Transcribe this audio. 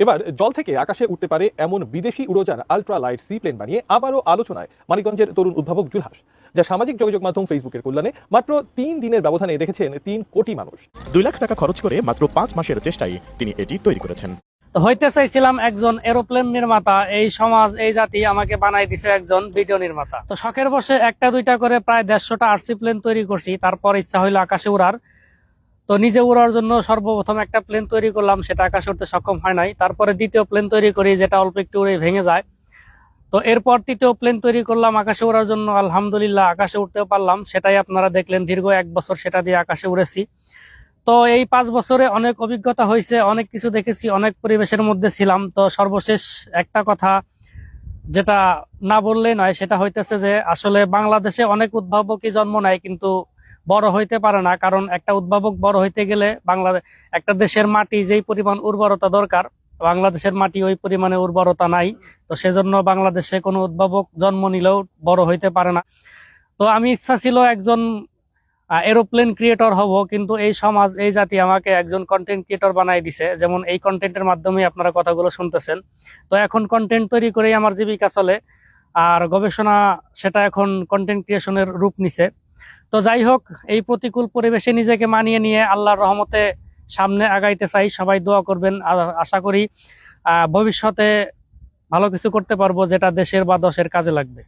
এবার জল থেকে আকাশে উঠতে পারে এমন বিদেশি উড়োজান আলট্রা লাইট সি প্লেন বানিয়ে আবারও আলোচনায় মানিকগঞ্জের তরুণ উদ্ভাবক জুলহাস, যা সামাজিক যোগাযোগ মাধ্যম ফেসবুকের কল্যাণে মাত্র ৩ দিনের ব্যবধানে দেখেছেন ৩ কোটি মানুষ। 2 লাখ টাকা খরচ করে মাত্র 5 মাসের চেষ্টায় তিনি এটি তৈরি করেছেন। তো হইতে চাইছিলাম একজন এরোপ্লেন নির্মাতা, এই সমাজ এই জাতি আমাকে বানাই দিছে একজন ভিডিও নির্মাতা। তো শখের বসে একটা দুইটা করে প্রায় 150টা আরসি প্লেন তৈরি করছি। তারপর ইচ্ছা হইলো আকাশে উড়ার, তো নিজে উড়ার জন্য সর্বপ্রথম একটা প্লেন তৈরি করলাম, সেটা আকাশে উঠতে সক্ষম হয় নাই। তারপরে দ্বিতীয় প্লেন তৈরি করি, যেটা অল্প একটু উড়ে ভেঙে যায়। তো এরপর তৃতীয় প্লেন তৈরি করলাম আকাশে উড়ার জন্য, আলহামদুলিল্লাহ আকাশে উঠতেও পারলাম। সেটাই আপনারা দেখলেন, দীর্ঘ 1 বছর সেটা দিয়ে আকাশে উড়েছি। তো এই 5 বছরে অনেক অভিজ্ঞতা হয়েছে, অনেক কিছু দেখেছি, অনেক পরিবেশের মধ্যে ছিলাম। তো সর্বশেষ একটা কথা যেটা না বললেই নয়, সেটা হইতেছে যে আসলে বাংলাদেশে অনেক উদ্ভাবকই জন্ম নেয় কিন্তু বড় হইতে পারে না। কারণ একটা উদ্ভাবক বড় হইতে গেলে বাংলাদেশ একটা দেশের মাটি যেই পরিমাণ উর্বরতা দরকার, বাংলাদেশের মাটি ওই পরিমাণে উর্বরতা নাই। তো সেজন্য বাংলাদেশে কোনো উদ্ভাবক জন্ম নিলেও বড় হইতে পারে না। তো আমি ইচ্ছা ছিল একজন এরোপ্লেন ক্রিয়েটর হব, কিন্তু এই সমাজ এই জাতি আমাকে একজন কন্টেন্ট ক্রিয়েটর বানাই দিছে। যেমন এই কন্টেন্টের মাধ্যমে আপনারা কথাগুলো শুনতেছেন। তো এখন কন্টেন্ট তৈরি করেই আমার জীবিকা চলে, আর গবেষণা সেটা এখন কন্টেন্ট ক্রিয়েশনের রূপ নিছে। তো যাই হোক, এই প্রতিকূল পরিবেশে নিজেকে মানিয়ে নিয়ে আল্লাহর রহমতে সামনে আগাইতে চাই। সবাই দোয়া করবেন, আর আশা করি ভবিষ্যতে ভালো কিছু করতে পারবো, যেটা দেশের বা দশের কাজে লাগবে।